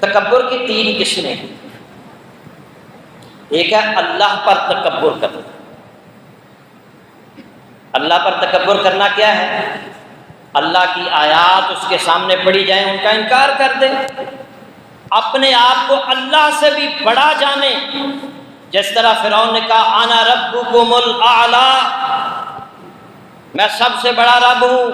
تکبر کی تین قسمیں، ایک ہے اللہ پر تکبر کرنا۔ اللہ پر تکبر کرنا کیا ہے؟ اللہ کی آیات اس کے سامنے پڑھی جائیں ان کا انکار کر دے، اپنے آپ کو اللہ سے بھی بڑا جانے، جس طرح فرعون نے کہا انا ربکم الاعلی، میں سب سے بڑا رب ہوں۔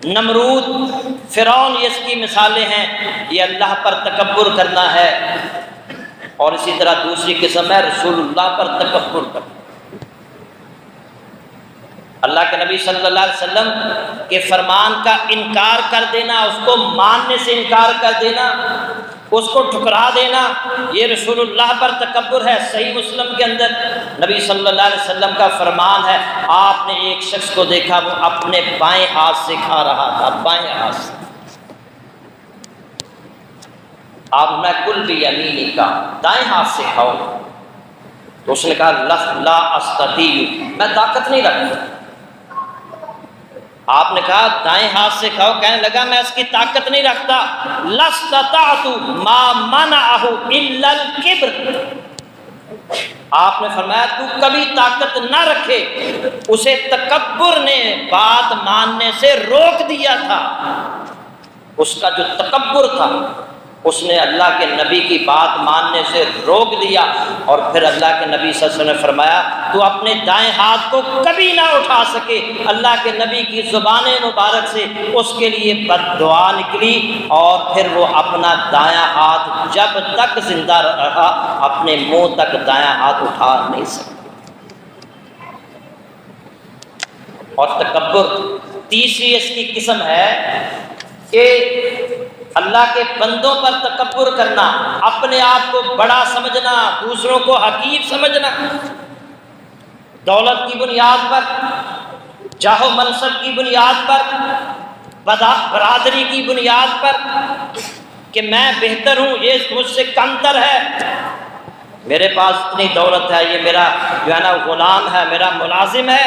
نمرود، فرعون، یہ اس کی مثالیں ہیں، یہ اللہ پر تکبر کرنا ہے۔ اور اسی طرح دوسری قسم ہے رسول اللہ پر تکبر کرنا، اللہ کے نبی صلی اللہ علیہ وسلم کے فرمان کا انکار کر دینا، اس کو ماننے سے انکار کر دینا، اس کو ٹھکرا دینا، یہ رسول اللہ پر تکبر ہے۔ صحیح مسلم کے اندر نبی صلی اللہ علیہ وسلم کا فرمان ہے، آپ نے ایک شخص کو دیکھا وہ اپنے بائیں ہاتھ سے کھا رہا تھا، بائیں ہاتھ سے۔ آپ نے کل بیمینک کا، دائیں ہاتھ سے کھاؤ، تو اس نے کہا لا استطیع، میں طاقت نہیں رکھتا۔ آپ نے کہا دائیں ہاتھ سے کھاؤ، کہنے لگا میں اس کی طاقت نہیں رکھتا۔ لاستطعت ما منعه الا الكبر، آپ نے فرمایا تو کبھی طاقت نہ رکھے، اسے تکبر نے بات ماننے سے روک دیا تھا۔ اس کا جو تکبر تھا اس نے اللہ کے نبی کی بات ماننے سے روک دیا۔ اور پھر اللہ کے نبی صلی اللہ علیہ وسلم نے فرمایا تو اپنے دائیں ہاتھ کو کبھی نہ اٹھا سکے۔ اللہ کے نبی کی زبان مبارک سے اس کے لیے بد دعا نکلی، اور پھر وہ اپنا دایاں ہاتھ جب تک زندہ رہا اپنے منہ تک دایاں ہاتھ اٹھا نہیں سکتا۔ اور تکبر تیسری اس کی قسم ہے کہ اللہ کے بندوں پر تکبر کرنا، اپنے آپ کو بڑا سمجھنا، دوسروں کو حقیر سمجھنا، دولت کی بنیاد پر، جاہ و منصب کی بنیاد پر، برادری کی بنیاد پر، کہ میں بہتر ہوں، یہ مجھ سے کمتر ہے، میرے پاس اتنی دولت ہے، یہ میرا جو ہے نا غلام ہے، میرا ملازم ہے،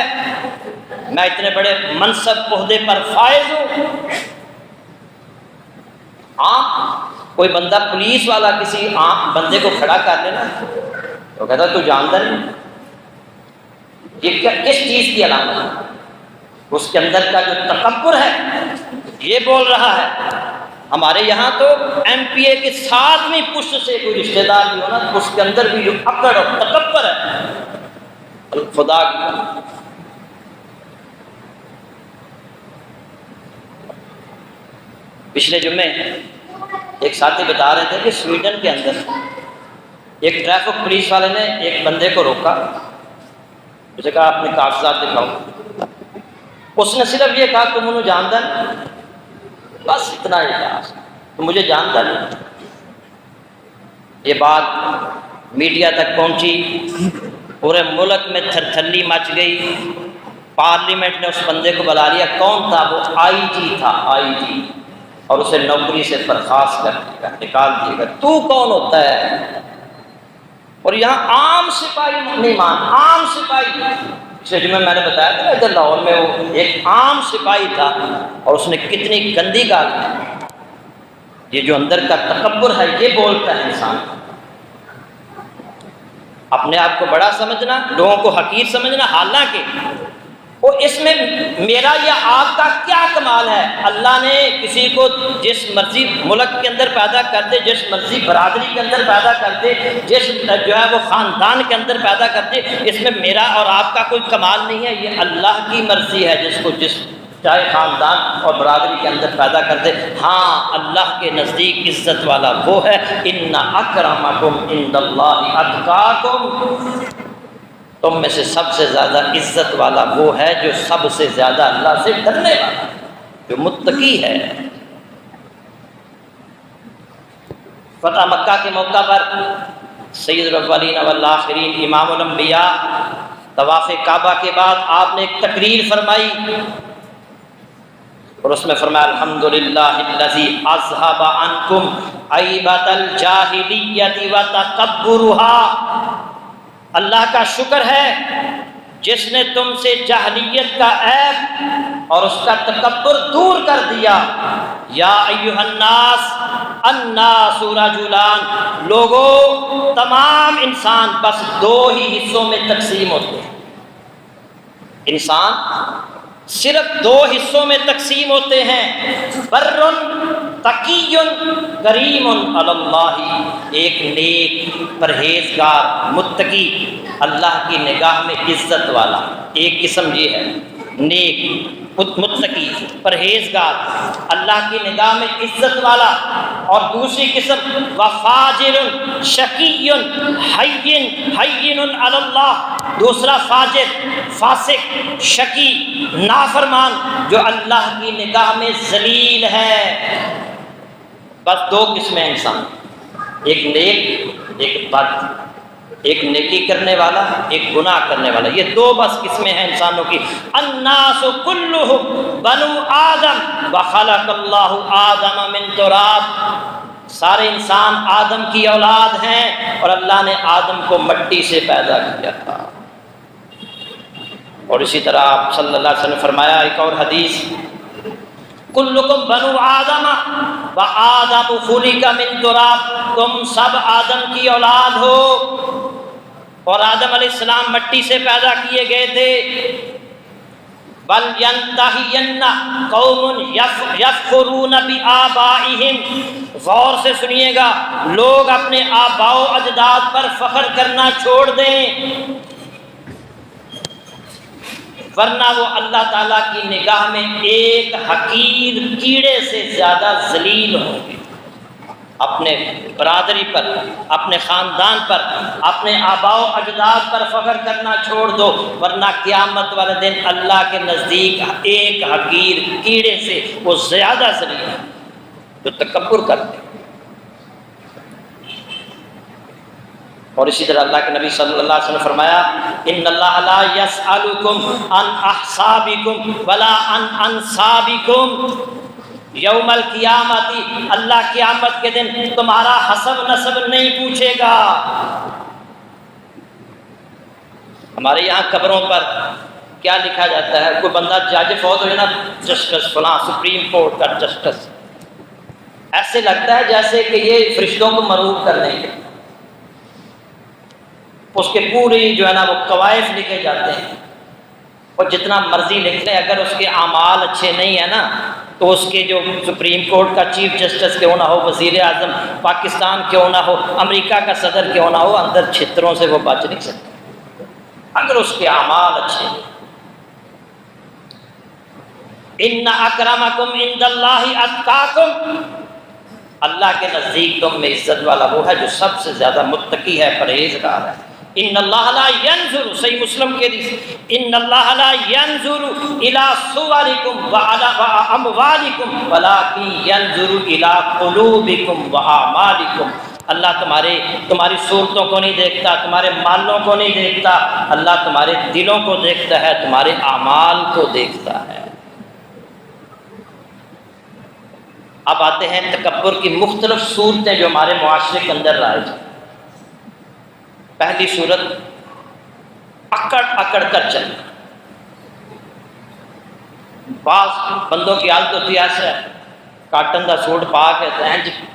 میں اتنے بڑے منصب عہدے پر فائز ہوں۔ کوئی بندہ پولیس والا کسی عام بندے کو کھڑا کر لینا تو کہتا تو جانتا نہیں، یہ کس چیز کی علامت ہے؟ اس کے اندر کا جو تکبر ہے یہ بول رہا ہے۔ ہمارے یہاں تو ایم پی اے کے ساتویں پشت سے کوئی رشتہ دار بھی ہونا، اس کے اندر بھی جو اکڑ اور تکبر ہے خدا کی۔ پچھلے جمعے ایک ساتھی بتا رہے تھے کہ سویڈن کے اندر ایک ٹریفک پولیس والے نے ایک بندے کو روکا، اسے کہا اپنے کاغذات دکھاؤ۔ اس نے صرف یہ کہا تم انہوں جانتا نہیں، بس اتنا ہی کہا، تم مجھے جانتا نہیں۔ یہ بات میڈیا تک پہنچی، پورے ملک میں تھرتھلی مچ گئی، پارلیمنٹ نے اس بندے کو بلا لیا۔ کون تھا وہ؟ آئی جی تھا، آئی جی، اور اسے نوکری سے برخاست کر دے گا، نکال دے گا۔ تو کون ہوتا ہے؟ اور یہاں عام سپاہی نہیں مان، عام سپاہی، پچھلے جمعے میں نے بتایا تھا ادھر لاہور میں وہ ایک عام سپاہی تھا، اور اس نے کتنی گندی گال کی۔ یہ جو اندر کا تکبر ہے یہ بولتا ہے انسان، اپنے آپ کو بڑا سمجھنا، لوگوں کو حقیر سمجھنا، حالانکہ وہ اس میں میرا یا آپ کا کیا کمال ہے؟ اللہ نے کسی کو جس مرضی ملک کے اندر پیدا کر دے، جس مرضی برادری کے اندر پیدا کر دے، جس جو ہے وہ خاندان کے اندر پیدا کر دے، اس میں میرا اور آپ کا کوئی کمال نہیں ہے، یہ اللہ کی مرضی ہے جس کو جس چاہے خاندان اور برادری کے اندر پیدا کر دے۔ ہاں اللہ کے نزدیک عزت والا وہ ہے، ان اکرمکم عند اللہ اتقاکم، تم میں سے سب سے زیادہ عزت والا وہ ہے جو سب سے زیادہ اللہ سے ڈرنے والا، جو متقی ہے۔ فتح مکہ کے موقع پر سید الاولین والآخرین، امام الانبیاء، طواف کعبہ کے بعد آپ نے ایک تقریر فرمائی، اور اس میں فرمایا الحمدللہ الذی اذھب عنکم عیبۃ الجاہلیۃ وتکبرھا، اللہ کا شکر ہے جس نے تم سے جاہلیت کا عیب اور اس کا تکبر دور کر دیا۔ یا ایھا الناس الناس رجلان، لوگوں تمام انسان بس دو ہی حصوں میں تقسیم ہوتے ہیں۔ انسان صرف دو حصوں میں تقسیم ہوتے ہیں، برٌ تقی کریم علی اللہ، ایک نیک پرہیزگار متقی اللہ کی نگاہ میں عزت والا، ایک قسم یہ ہے نیک متقی پرہیزگار اللہ کی نگاہ میں عزت والا، اور دوسری قسم وفاجر شقی حین علی اللہ، دوسرا فاجر فاسق شقی نافرمان جو اللہ کی نگاہ میں ذلیل ہے۔ بس دو قسمیں انسان، ایک نیک ایک بد، ایک نیکی کرنے والا ایک گناہ کرنے والا، یہ دو بس قسمیں ہیں انسانوں کی۔ الناس کلھم بنو آدم وخلق اللہ آدم من تراب، سارے انسان آدم کی اولاد ہیں اور اللہ نے آدم کو مٹی سے پیدا کیا تھا۔ اور اسی طرح آپ صلی اللہ علیہ وسلم نے فرمایا ایک اور حدیث، کلکم بنو آدم و آدم خلق من تراب، تم سب آدم کی اولاد ہو اور آدم علیہ السلام مٹی سے پیدا کیے گئے تھے۔ بل ینتہین قوم یفخرون بآبائہم، غور سے سنیے گا، لوگ اپنے آباء و اجداد پر فخر کرنا چھوڑ دیں، ورنہ وہ اللہ تعالیٰ کی نگاہ میں ایک حقیر کیڑے سے زیادہ ذلیل ہوں گے۔ اپنے برادری پر، اپنے خاندان پر، اپنے آباء و اجداد پر فخر کرنا چھوڑ دو، ورنہ قیامت والے دن اللہ کے نزدیک ایک حقیر کیڑے سے وہ زیادہ ذلیل ہے جو تکبر کرتے ہیں۔ اور اسی طرح اللہ کے نبی صلی اللہ علیہ وسلم نے فرمایا، ان اللہ لا یسألکم عن احسابکم ولا عن انسابکم، یوم القیامت، اللہ قیامت کے دن تمہارا حسب نسب نہیں پوچھے گا۔ ہمارے یہاں قبروں پر کیا لکھا جاتا ہے؟ کوئی بندہ جج فوت ہو جائے نا، جسٹس فلاں سپریم کورٹ کا جسٹس، ایسے لگتا ہے جیسے کہ یہ فرشتوں کو مرعوب کرنے کے، اس کے پوری جو ہے نا وہ قوائف لکھے جاتے ہیں، اور جتنا مرضی لکھ لیں اگر اس کے اعمال اچھے نہیں ہیں نا تو اس کے جو سپریم کورٹ کا چیف جسٹس کیوں نہ ہو، وزیر اعظم پاکستان کیوں نہ ہو، امریکہ کا صدر کیوں نہ ہو، اندر چھتروں سے وہ بچ نہیں سکتے اگر اس کے اعمال اچھے ہیں۔ ان اکرمکم عند اللہ اتقاکم، اللہ کے نزدیک تم میں عزت والا وہ ہے جو سب سے زیادہ متقی ہے، پرہیزگار ہے۔ ان اللہ لا ینظر، صحیح مسلم کے حدیث، ان اللہ لا ینظر الی صورکم وعلی اموالکم ولکن ینظر الی قلوبکم واعمالکم، اللہ تمہاری صورتوں کو نہیں دیکھتا، تمہارے مالوں کو نہیں دیکھتا، اللہ تمہارے دلوں کو دیکھتا ہے، تمہارے اعمال کو دیکھتا ہے۔ اب آتے ہیں تکبر کی مختلف صورتیں جو ہمارے معاشرے کے اندر رائج ہیں۔ پہلی صورت، اکڑ اکڑ کر چلنا۔ بعض بندوں کی حالت ہوتی ہے ایسا ہے، کاٹن دا سوٹ پا کے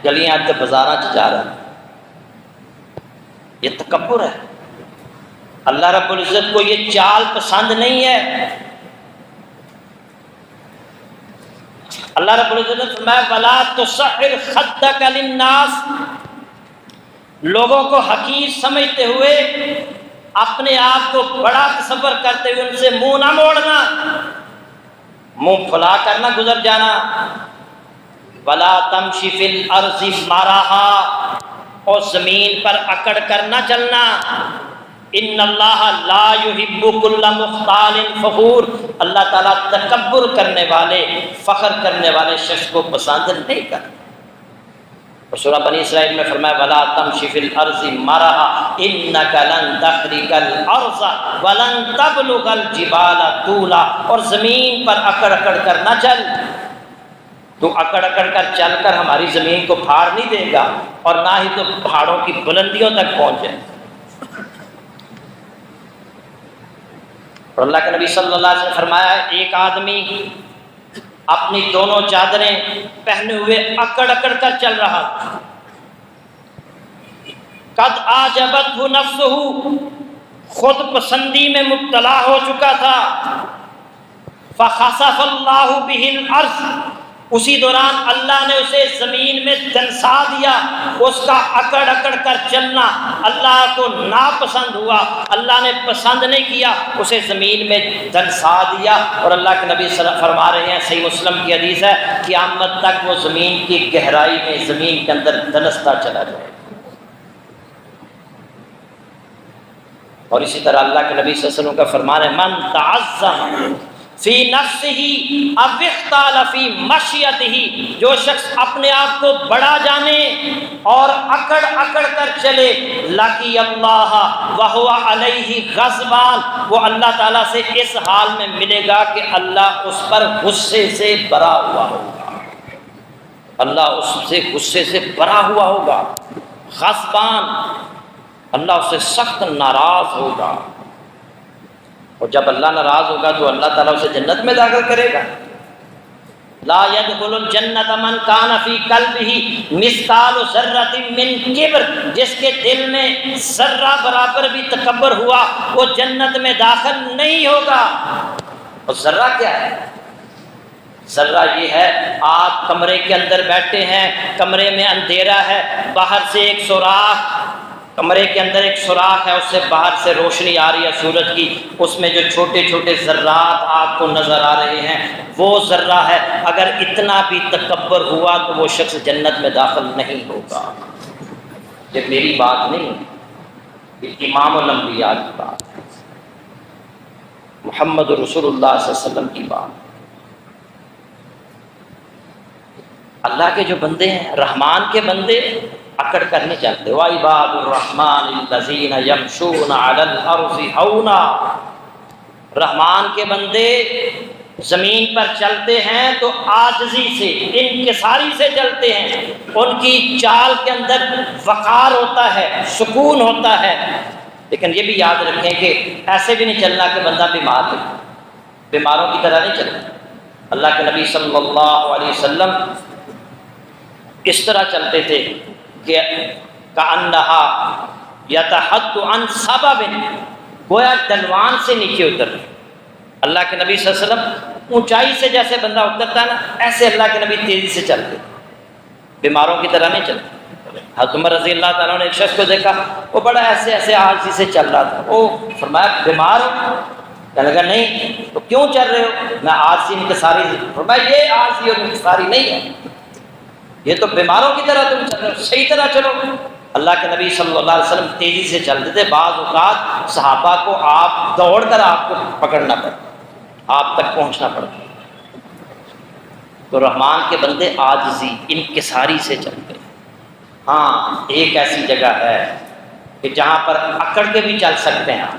گلیاں تے بازاراں چ جا رہا ہے، یہ تکبر ہے۔ اللہ رب العزت کو یہ چال پسند نہیں ہے۔ اللہ رب العزت نے فرمایا وَلَا تُصَعِّرْ خَدَّكَ لِلنَّاسِ، لوگوں کو حقیر سمجھتے ہوئے، اپنے آپ کو بڑا تصور کرتے ہوئے ان سے منہ نہ موڑنا، منہ پھلا کر نہ گزر جانا۔ وَلَا تَمْشِ فِي الْأَرْضِ مَرَحًا، اور زمین پر اکڑ کر نہ چلنا۔ ان اللہ لا یحب کل مختال فخور، اللہ تعالیٰ تکبر کرنے والے، فخر کرنے والے شخص کو پسند نہیں کرتا۔ اور سورہ بنی اسرائیل میں فرمایا وَلَا تَمْشِ فِي الْأَرْضِ مَرَحًا إِنَّكَ لَن تَخْرِقَ الْأَرْضَ وَلَن تَبْلُغَ الْجِبَالَ طُولًا، اور زمین پر اکڑ اکڑ کر نہ چل، تو اکڑ اکڑ کر چل کر ہماری زمین کو پھاڑ نہیں دے گا، اور نہ ہی تو پہاڑوں کی بلندیوں تک پہنچے۔ اور اللہ کے نبی صلی اللہ علیہ وسلم فرمایا ایک آدمی اپنی دونوں چادریں پہنے ہوئے اکڑ اکڑ کر چل رہا تھا، قد اعجبتہ نفسہ، خود پسندی میں مبتلا ہو چکا تھا، فخسف اللہ بہ الارض، اسی دوران اللہ نے اسے زمین میں دنسا دیا۔ اس کا اکڑ اکڑ کر چلنا اللہ کو ناپسند ہوا، اللہ نے پسند نہیں کیا، اسے زمین میں دنسا دیا۔ اور اللہ کے نبی صلی اللہ علیہ وسلم فرما رہے ہیں، صحیح مسلم کی حدیث ہے، قیامت تک وہ زمین کی گہرائی میں، زمین کے اندر دنستا چلا جائے۔ اور اسی طرح اللہ کے نبی صلی اللہ علیہ وسلم کا فرمان ہے، من تعظم فی نفسہ او اختال فی مشیتہ، جو شخص اپنے آپ کو بڑا جانے اور اکڑ اکڑ کر چلے، لقی اللہ وہو علیہ غضبان، وہ اللہ تعالیٰ سے اس حال میں ملے گا کہ اللہ اس پر غصے سے بھرا ہوا ہوگا، اللہ اس سے غصے سے بھرا ہوا ہوگا، غضبان، اللہ اس سے سخت ناراض ہوگا۔ اور جب اللہ ناراض ہوگا تو اللہ تعالیٰ اسے جنت میں داخل کرے گا۔ لا يدخل الجنت من کان فی قلبہ مثقال ذرۃ من کبر، جس کے دل میں ذرہ برابر بھی تکبر ہوا وہ جنت میں داخل نہیں ہوگا۔ اور ذرہ کیا ہے؟ ذرہ یہ ہے، آپ کمرے کے اندر بیٹھے ہیں، کمرے میں اندھیرا ہے، باہر سے ایک سوراخ، کمرے کے اندر ایک سوراخ ہے، اس سے باہر سے روشنی آ رہی ہے سورج کی، اس میں جو چھوٹے چھوٹے ذرات آپ کو نظر آ رہے ہیں وہ ذرہ ہے۔ اگر اتنا بھی تکبر ہوا تو وہ شخص جنت میں داخل نہیں ہوگا۔ یہ میری بات نہیں، یہ امام الانبیاء کی بات ہے، محمد رسول اللہ صلی اللہ علیہ وسلم کی بات۔ اللہ کے جو بندے ہیں، رحمان کے بندے، اکڑ کر نہیں چلتے۔ وَعِبَادُ الرَّحْمَٰنِ الَّذِينَ يَمْشُونَ عَلَى الْأَرْضِ هَوْنًا، رحمان کے بندے زمین پر چلتے ہیں تو عاجزی سے، انکساری سے چلتے ہیں، ان کی چال کے اندر وقار ہوتا ہے، سکون ہوتا ہے۔ لیکن یہ بھی یاد رکھیں کہ ایسے بھی نہیں چلنا کہ بندہ بیمار ہے، بیماروں کی طرح نہیں چلنا۔ اللہ کے نبی صلی اللہ علیہ وسلم اس طرح چلتے تھے کہ کأنہا یتحد عن سبب، گویا ڈلوان سے نیچے اتر۔ اللہ کے نبی صلی اللہ علیہ وسلم اونچائی سے جیسے بندہ اترتا ہے نا، ایسے اللہ کے نبی تیزی سے چلتے، بیماروں کی طرح نہیں چلتے۔ حضرت عمر رضی اللہ تعالیٰ نے ایک شخص کو دیکھا، وہ بڑا ایسے ایسے عاجزی سے چل رہا تھا، وہ فرمایا بیمار ہو؟ کہنے لگا نہیں۔ تو کیوں چل رہے ہو؟ میں عاجزی انکساری۔ فرمایا یہ عاجزی اور انکساری نہیں ہے، یہ تو بیماروں کی طرح تم چل رہے ہو، صحیح طرح چلو۔ اللہ کے نبی صلی اللہ علیہ وسلم تیزی سے چلتے تھے، بعض اوقات صحابہ کو آپ دوڑ کر آپ کو پکڑنا پڑتا، آپ تک پہنچنا پڑتا۔ تو رحمان کے بندے عاجزی انکساری سے چلتے ہیں۔ ہاں، ایک ایسی جگہ ہے کہ جہاں پر اکڑ کے بھی چل سکتے ہیں،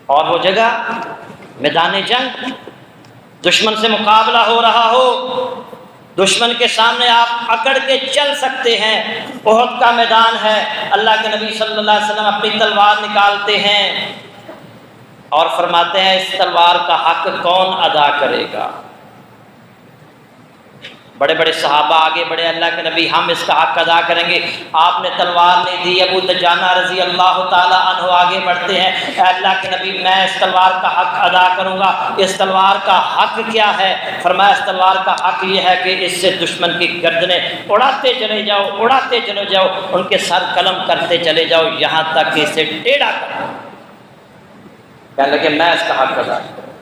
اور وہ جگہ میدان جنگ، دشمن سے مقابلہ ہو رہا ہو، دشمن کے سامنے آپ اکڑ کے چل سکتے ہیں۔ احد کا میدان ہے، اللہ کے نبی صلی اللہ علیہ وسلم اپنی تلوار نکالتے ہیں اور فرماتے ہیں اس تلوار کا حق کون ادا کرے گا؟ بڑے بڑے صحابہ آگے بڑھے، اللہ کے نبی ہم اس کا حق ادا کریں گے۔ آپ نے تلوار نہیں دی، ابو دجانہ رضی اللہ تعالیٰ عنہ آگے بڑھتے ہیں، اے اللہ کے نبی میں اس تلوار کا حق ادا کروں گا۔ اس تلوار کا حق کیا ہے؟ فرمایا اس تلوار کا حق یہ ہے کہ اس سے دشمن کی گردنیں اڑاتے چلے جاؤ، اڑاتے چلے جاؤ، ان کے سر قلم کرتے چلے جاؤ یہاں تک کہ اسے ٹیڑھا کرو۔ کہنے لگے میں اس کا حق ادا کروں۔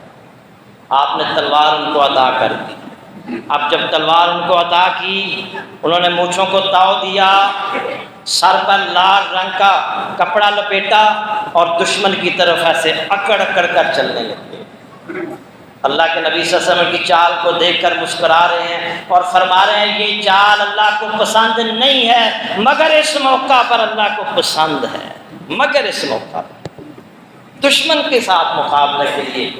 آپ نے تلوار ان کو عطا کر دی۔ اب جب تلوار ان کو عطا کی، انہوں نے مونچھوں کو تاؤ دیا، سر پر لال رنگ کا کپڑا لپیٹا اور دشمن کی طرف ایسے اکڑ اکڑ کر چلنے لگے۔ اللہ کے نبی صلی اللہ علیہ وسلم کی چال کو دیکھ کر مسکرا رہے ہیں اور فرما رہے ہیں یہ چال اللہ کو پسند نہیں ہے، مگر اس موقع پر اللہ کو پسند ہے، مگر اس موقع پر دشمن کے ساتھ مقابلہ کے لیے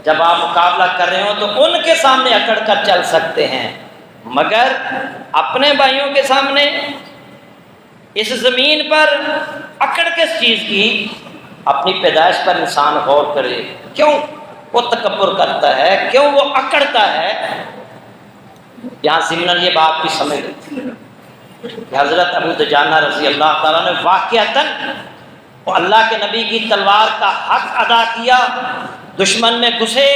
جب آپ مقابلہ کر رہے ہو تو ان کے سامنے اکڑ کر چل سکتے ہیں، مگر اپنے بھائیوں کے سامنے اس زمین پر اکڑ کس چیز کی؟ اپنی پیدائش پر انسان غور کرے، کیوں وہ تکبر کرتا ہے، کیوں وہ اکڑتا ہے۔ یہاں ضمن یہ بات بھی سمجھ کہ حضرت ابو دجانہ رضی اللہ تعالیٰ نے واقعتاً اللہ کے نبی کی تلوار کا حق ادا کیا، دشمن میں گھسے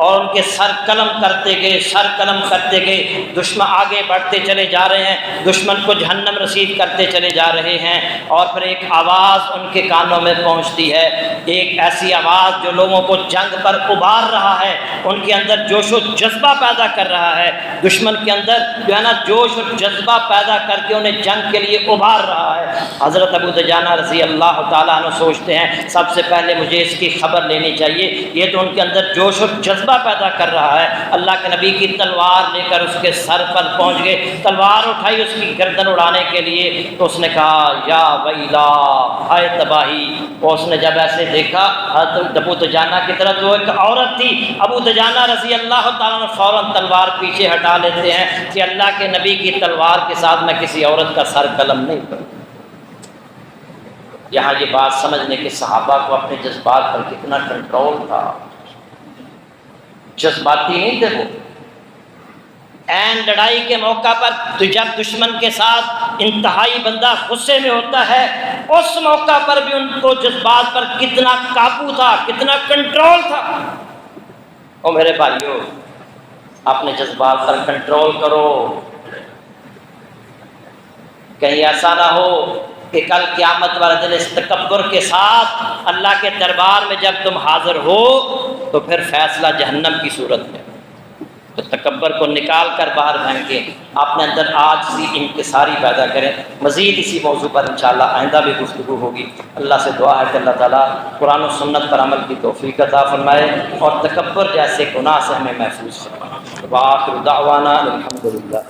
اور ان کے سر قلم کرتے گئے، دشمن آگے بڑھتے چلے جا رہے ہیں، دشمن کو جہنم رسید کرتے چلے جا رہے ہیں، اور پھر ایک آواز ان کے کانوں میں پہنچتی ہے، ایک ایسی آواز جو لوگوں کو جنگ پر ابھار رہا ہے، ان کے اندر جوش و جذبہ پیدا کر رہا ہے، دشمن کے اندر جو ہے نا جوش و جذبہ پیدا کر کے انہیں جنگ کے لیے ابھار رہا ہے۔ حضرت ابو دجانہ رضی اللہ تعالیٰ عنہ سوچتے ہیں سب سے پہلے مجھے اس کی خبر لینی چاہیے، یہ تو ان کے اندر جوش و جذبہ پیدا کر رہا ہے۔ اللہ کے نبی کی تلوار لے کر اس کے سر پر پہنچ گئے، تلوار اٹھائی اس کی گردن اڑانے کے لیے، تو اس نے کہا یا ویلا، ہائے تباہی۔ اور اس نے جب ایسے دیکھا حضرت ابو دجانہ کی طرف، وہ ایک عورت تھی، ابو دجانہ رضی اللہ تعالیٰ نے فوراً تلوار پیچھے ہٹا لیتے ہیں کہ اللہ کے نبی کی تلوار کے ساتھ میں کسی عورت کا سر قلم نہیں کروں۔ یہاں یہ بات سمجھنے کہ صحابہ کو اپنے جذبات پر کتنا کنٹرول تھا، جذباتی نہیں تھے وہ۔ عین لڑائی کے موقع پر جب دشمن کے ساتھ انتہائی بندہ غصے میں ہوتا ہے، اس موقع پر بھی ان کو جذبات پر کتنا قابو تھا، کتنا کنٹرول تھا۔ او میرے بھائیو، اپنے جذبات پر کنٹرول کرو، کہیں ایسا نہ ہو کہ کل قیامت والے دن اس تکبر کے ساتھ اللہ کے دربار میں جب تم حاضر ہو تو پھر فیصلہ جہنم کی صورت میں۔ تو تکبر کو نکال کر باہر پھینکیں، اپنے اندر عاجزی انکساری پیدا کریں۔ مزید اسی موضوع پر انشاءاللہ آئندہ بھی گفتگو ہوگی۔ اللہ سے دعا ہے کہ اللہ تعالیٰ قرآن و سنت پر عمل کی توفیق عطا فرمائے اور تکبر جیسے گناہ سے ہمیں محفوظ فرمائے۔ وآخر دعوانا الحمدللہ۔